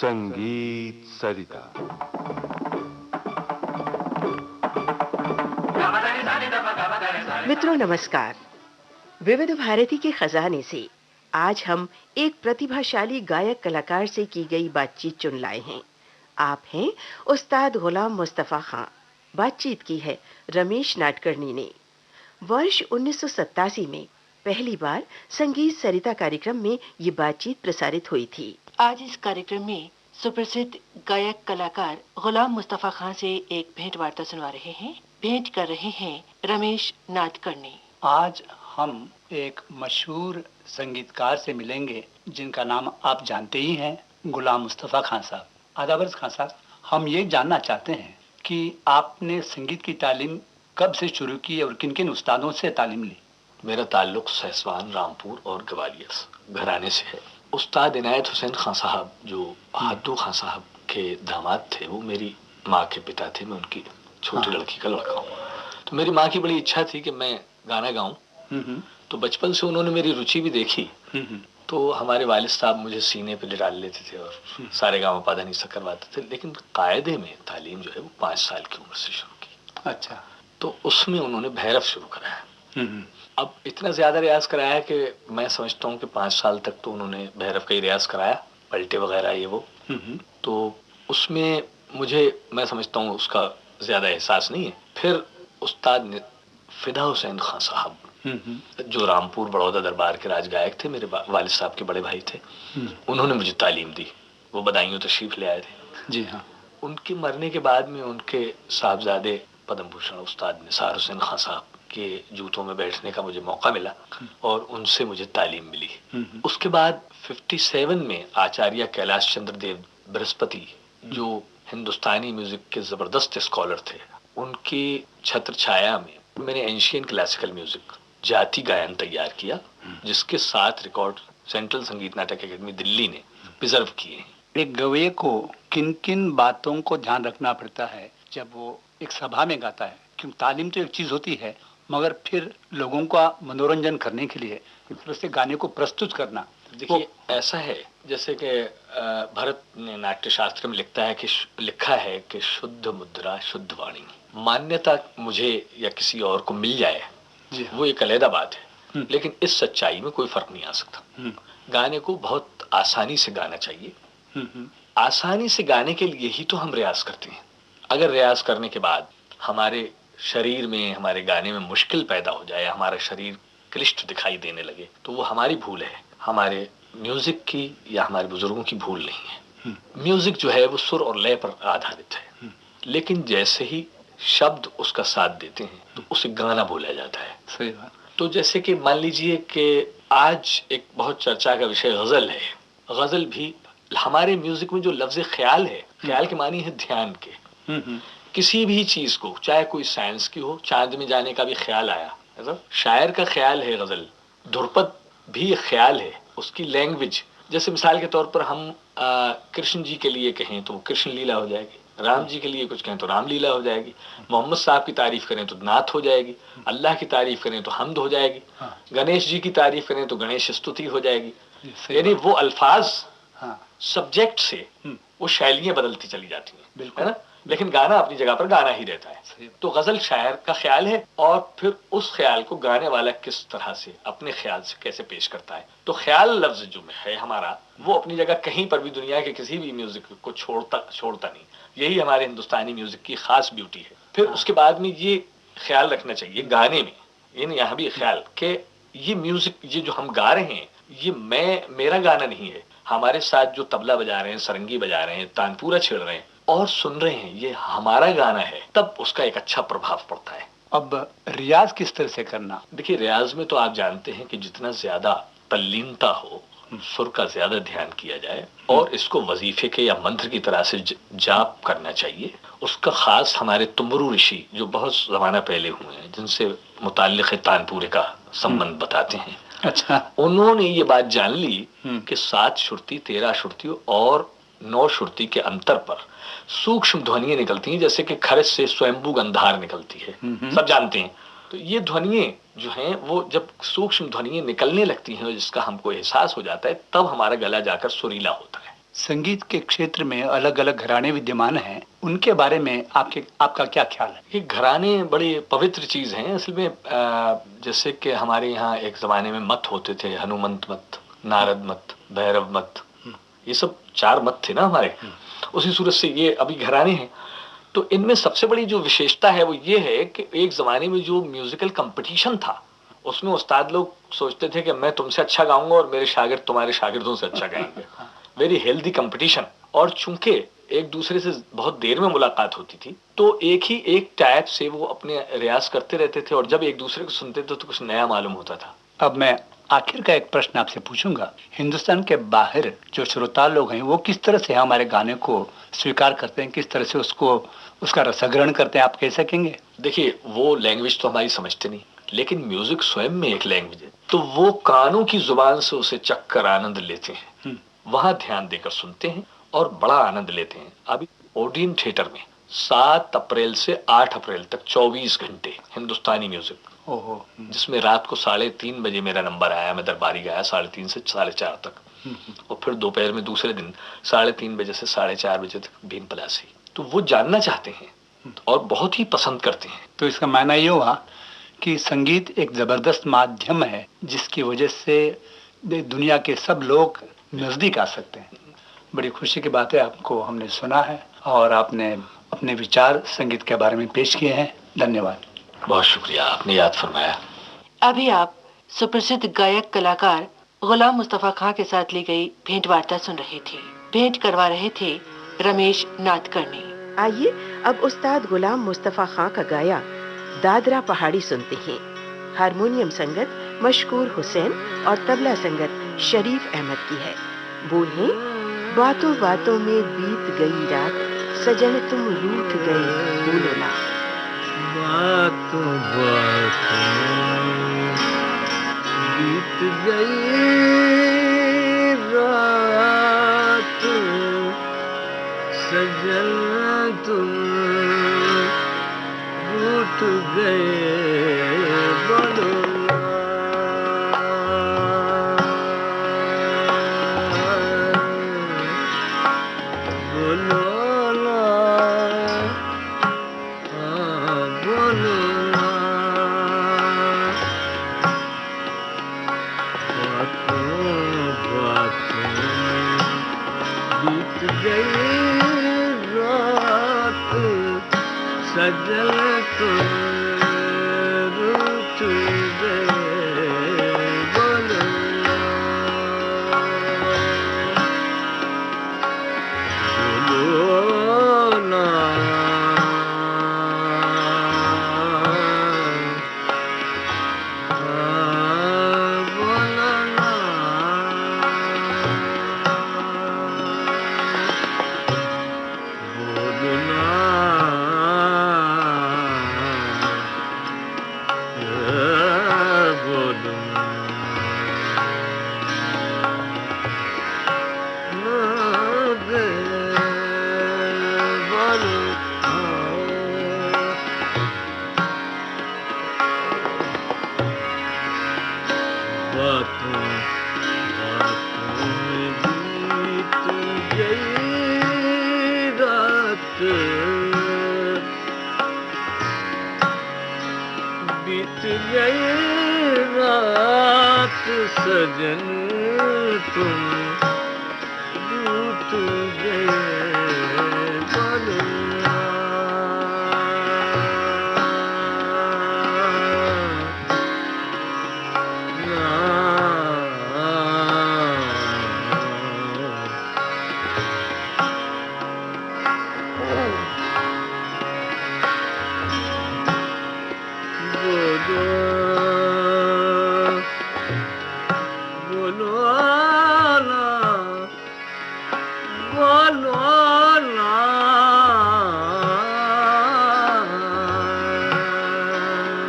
संगीत सरिता। मित्रों नमस्कार। विविध भारती के खजाने से आज हम एक प्रतिभाशाली गायक कलाकार से की गई बातचीत चुन लाए हैं। आप हैं उस्ताद गुलाम मुस्तफा खां। बातचीत की है रमेश नाडकर्णी ने। वर्ष 1987 में पहली बार संगीत सरिता कार्यक्रम में ये बातचीत प्रसारित हुई थी। आज इस कार्यक्रम में सुप्रसिद्ध गायक कलाकार गुलाम मुस्तफा खां से एक भेंट वार्ता सुनवा रहे हैं। भेंट कर रहे हैं रमेश नाडकर्णी। आज हम एक मशहूर संगीतकार से मिलेंगे जिनका नाम आप जानते ही हैं, गुलाम मुस्तफा खां साहब। आदाब अर्ज़ खां साहब, हम ये जानना चाहते हैं कि आपने संगीत की तालीम कब से शुरू की और किन किन उस्तादों से तालीम ली? मेरा ताल्लुक सहसवान, रामपुर और ग्वालियर घराने से है। उस्ताद इनायत हुसैन खां साहब जो हद्दू खां साहब के दामाद थे, वो मेरी माँ के पिता थे। मैं उनकी छोटी लड़की का लड़का हूँ। तो मेरी माँ की बड़ी इच्छा थी कि मैं गाना गाऊं। तो बचपन से उन्होंने मेरी रुचि भी देखी। तो हमारे वालिद साहब मुझे सीने पे लिटा लेते थे और सारे गाँव पादा नहीं करवाते थे। लेकिन कायदे में तालीम जो है वो 5 साल की उम्र से शुरू की। अच्छा। तो उसमें उन्होंने भैरव शुरू कराया। अब इतना ज्यादा रियाज कराया कि मैं समझता हूँ कि 5 साल तक तो उन्होंने भैरव का ही रियाज कराया, पलटे वगैरह ये वो। तो उसमें मैं समझता हूँ उसका ज्यादा एहसास नहीं है। फिर उस्ताद ने फिदा हुसैन खां साहब जो रामपुर बड़ौदा दरबार के राजगायक थे, मेरे वालिद साहब के बड़े भाई थे, उन्होंने मुझे तालीम दी। वो बदायूं तशरीफ ले आए थे। जी हाँ। उनके मरने के बाद में उनके साहबजादे पद्म भूषण उस्ताद निसार हुसैन खां साहब के जूतों में बैठने का मुझे मौका मिला और उनसे मुझे तालीम मिली। उसके बाद 57 में आचार्य कैलाश चंद्र देव बृहस्पति जो हिंदुस्तानी म्यूजिक के जबरदस्त स्कॉलर थे, उनकी छत्र छाया में मैंने एंशियन क्लासिकल म्यूजिक जाति गायन तैयार किया, जिसके 7 रिकॉर्ड सेंट्रल संगीत नाटक अकेडमी दिल्ली ने प्रिजर्व किए हैं। एक गवैये को किन किन बातों को ध्यान रखना पड़ता है जब वो एक सभा में गाता है? क्योंकि तालीम तो एक चीज होती है, मगर फिर लोगों का मनोरंजन करने के लिए इस तरह से गाने को प्रस्तुत करना। देखिए ऐसा है जैसे कि भरत ने नाट्य शास्त्र में लिखा है कि शुद्ध मुद्रा शुद्ध वाणी। मान्यता मुझे या किसी और को मिल जाए वो एक अलग बात है, लेकिन इस सच्चाई में कोई फर्क नहीं आ सकता। गाने को बहुत आसानी से गाना चाहिए। आसानी से गाने के लिए ही तो हम रियाज करते हैं। अगर रियाज करने के बाद हमारे शरीर में, हमारे गाने में मुश्किल पैदा हो जाए, हमारा शरीर क्लिष्ट दिखाई देने लगे, तो वो हमारी भूल है, हमारे म्यूजिक की या हमारे बुजुर्गों की भूल नहीं है। म्यूजिक जो है वो सुर और लय पर आधारित है, लेकिन जैसे ही शब्द उसका साथ देते हैं तो उसे गाना बोला जाता है। सही बात। तो जैसे कि मान लीजिए कि आज एक बहुत चर्चा का विषय गजल है। गजल भी हमारे म्यूजिक में जो लफ्ज ख्याल है, ख्याल के मानी है ध्यान के। किसी भी चीज को, चाहे कोई साइंस की हो, चांद में जाने का भी ख्याल आया, शायर का ख्याल है गजल। ध्रुपद भी ख्याल है, उसकी लैंग्वेज। जैसे मिसाल के तौर पर हम कृष्ण जी के लिए कहें तो कृष्ण लीला हो जाएगी, राम जी के लिए कुछ कहें तो राम लीला हो जाएगी, मोहम्मद साहब की तारीफ करें तो नात हो जाएगी, अल्लाह की तारीफ करें तो हमद हो जाएगी, गणेश जी की तारीफ करें तो गणेश स्तुति हो जाएगी। यानी वो अल्फाज सब्जेक्ट से वो शैलियां बदलती चली जाती हैं, है ना, लेकिन गाना अपनी जगह पर गाना ही रहता है। तो गजल शायर का ख्याल है और फिर उस ख्याल को गाने वाला किस तरह से अपने ख्याल से कैसे पेश करता है। तो ख्याल लफ्ज जो है हमारा, वो अपनी जगह कहीं पर भी दुनिया के किसी भी म्यूजिक को छोड़ता नहीं। यही हमारे हिंदुस्तानी म्यूजिक की खास ब्यूटी है। फिर उसके बाद में ये ख्याल रखना चाहिए गाने में, यानी यहाँ भी ख्याल के ये म्यूजिक, ये जो हम गा रहे हैं, ये मेरा गाना नहीं है। हमारे साथ जो तबला बजा रहे हैं, सरंगी बजा रहे हैं, तानपूरा छेड़ रहे हैं और सुन रहे हैं, ये हमारा गाना है, तब उसका एक अच्छा प्रभाव पड़ता है। अब रियाज किस तरह से करना? देखिए रियाज में तो आप जानते हैं कि जितना ज्यादा तल्लीनता हो, सुर का ज्यादा ध्यान किया जाए और इसको वजीफे के या मंत्र की तरह से जाप करना चाहिए। उसका खास हमारे तुम्बरू ऋषि जो बहुत जमाना पहले हुए हैं, जिनसे मुताल्लिक़ तानपूरे का संबंध बताते हैं, अच्छा, उन्होंने ये बात जान ली कि 7 श्रुति 13 श्रुति और 9 श्रुति के अंतर पर सूक्ष्म ध्वनियां निकलती हैं, जैसे कि खरज से स्वयंभू गंधार निकलती है, सब जानते हैं। तो ये ध्वनियां जो हैं वो जब सूक्ष्म ध्वनियां निकलने लगती हैं, जिसका हमको एहसास हो जाता है, तब हमारा गला जाकर सुरीला होता है। संगीत के क्षेत्र में अलग अलग घराने विद्यमान हैं, उनके बारे में आपका क्या ख्याल है? ये घराने बड़ी पवित्र चीज हैं असल में। जैसे कि हमारे यहाँ एक जमाने में मत होते थे, हनुमंत मत, नारद मत, भैरव मत, ये सब 4 मत थे ना हमारे। उसी सूरत से ये अभी घराने हैं। तो इनमें सबसे बड़ी जो विशेषता है वो ये है कि एक जमाने में जो म्यूजिकल कंपटीशन था उसमें उस्ताद लोग सोचते थे कि मैं तुमसे अच्छा गाऊंगा और मेरे शागिर्द तुम्हारे शागिर्दों से अच्छा गाएंगे। Very healthy competition. और चूंकि एक दूसरे से बहुत देर में मुलाकात होती थी तो एक टाइप से वो अपने रियाज करते रहते थे और जब एक दूसरे को सुनते थे तो कुछ नया मालूम होता था। अब मैं आखिर का एक प्रश्न आपसे पूछूंगा, हिंदुस्तान के बाहर जो श्रोता लोग हैं वो किस तरह से हमारे गाने को स्वीकार करते हैं, किस तरह से उसका रसग्रहण करते हैं, आप कह सकेंगे? देखिए, वो लैंग्वेज तो हमारी समझते नहीं, लेकिन म्यूजिक स्वयं में एक लैंग्वेज है, तो वो कानों की जुबान से उसे चक्कर आनंद लेते हैं, वहां ध्यान देकर सुनते हैं और बड़ा आनंद लेते हैं। अभी ओडियन थिएटर में 7 अप्रैल से 8 अप्रैल तक 24 घंटे हिंदुस्तानी म्यूजिक, जिसमें रात को 3:30 बजे मेरा नंबर आया, मैं दरबारी गाया 3:30 से 4:30 तक, और फिर दोपहर में दूसरे दिन 3:30 बजे से 4:30 बजे तक भीम पलासी। तो वो जानना चाहते हैं और बहुत ही पसंद करते हैं। तो इसका मायना ये हुआ कि संगीत एक जबरदस्त माध्यम है जिसकी वजह से दुनिया के सब लोग नजदीक आ सकते हैं। बड़ी खुशी की बात है, आपको हमने सुना है और आपने अपने विचार संगीत के बारे में पेश किए हैं। धन्यवाद। बहुत शुक्रिया, आपने याद फरमाया। अभी आप सुप्रसिद्ध गायक कलाकार गुलाम मुस्तफा खां के साथ ली गई भेंट वार्ता सुन रहे थे। भेंट करवा रहे थे रमेश नादकर्णी। आइए अब उस्ताद गुलाम मुस्तफा खां का गाया दादरा पहाड़ी सुनते हैं। हारमोनियम संगत मशकूर हुसैन और तबला संगत शरीफ अहमद की है। बोल है, बातों बातों में बीत गई रात, सजन तुम रूठ गए भूलो ना। बातों बातों बीत गई रात, सजन तुम रूठ गए बोलो ना। बोलो ना, बोलो ना। बातों बातों बीत गई रात, सजन तुम रूठ गए बोलो ना। बोलो ना, बोलो ना। बोलो ना, बोलो बातों बातों में बीत गई रात, बीत गई रात, सजन तुम रूठ गए बोलो ना। बोलो ना, बोलो ना,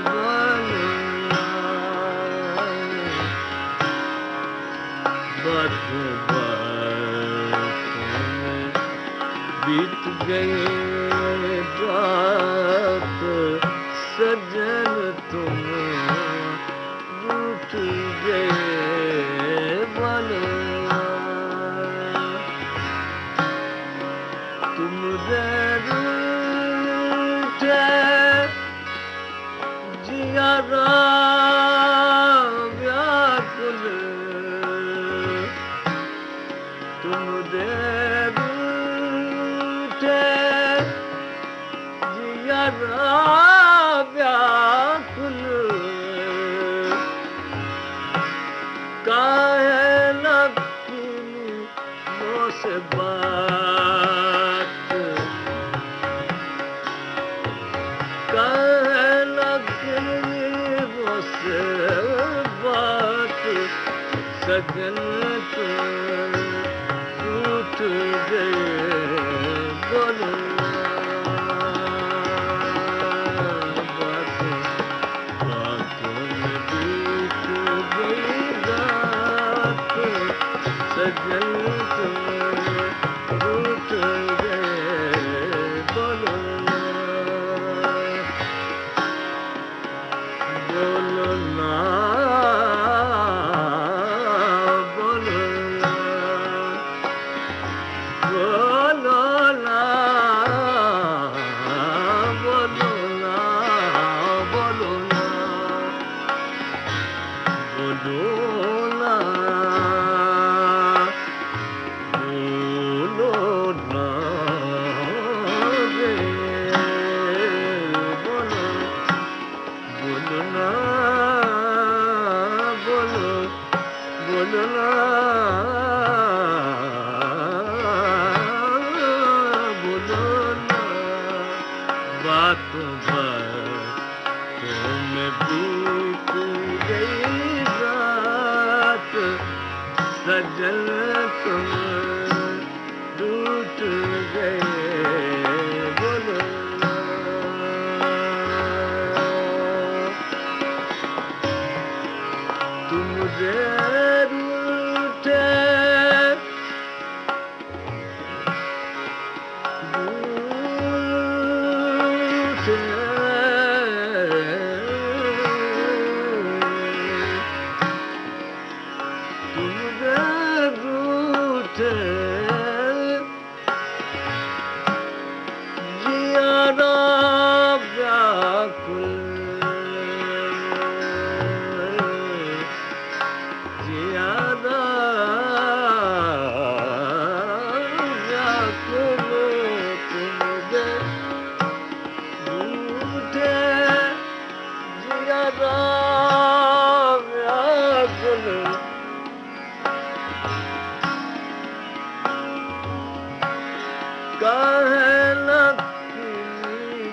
बोलो ना। बातों बातों में बीत गए रात, सजन तुम रूठ गए बोलो ना। जियारा व्याकुल तुम देर उठे जियारा व्याकुल काहे लगती मोसे बात काहे लगती मोसे बात सजन तुम टूट गए बोलो बातों में बीत गई रात सजन तुम टूट गए बोलो बोलो ना बोलो ना बोलो ना बोलो ना बोलो ना बोलो ना रे बोलो बोलो ना बोलो बोलो ना बोलो ना बातों बातों में बीत गई रात सजन तुम टूट गए बोलो ना तुम देर उठे तुम देर उठे जियारा व्याकुल जियारा व्याकुल तुम देर उठे जियारा व्याकुल काहे लगती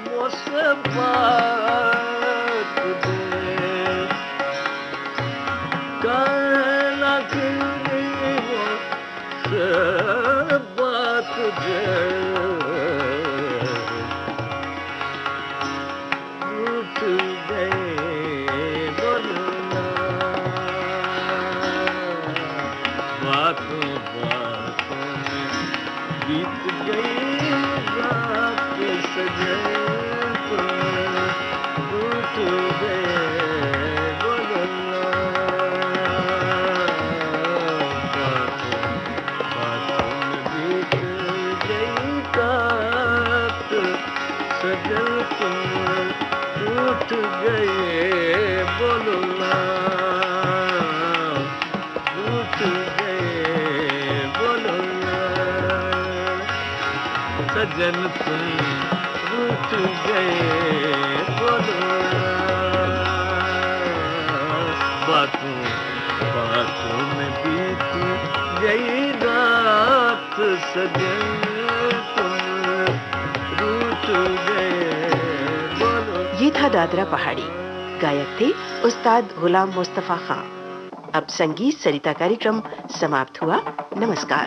मुझसे बात दे काहे लगती मुझसे बात दे टूट गए बोलो ना बातों बातों में बीत गई रात सजन टूट गए बोलो ना बातों में बीत गई रात सजन टूट गए बोलो ना टूट गए बोलो ना सजन तुम रूठ गए बोलो ना बातों बातों में बीत गई रात सजन तुम रूठ गए बोलो। ये था दादरा पहाड़ी। गायक थे उस्ताद गुलाम मुस्तफा खां। अब संगीत सरिता कार्यक्रम समाप्त हुआ। नमस्कार।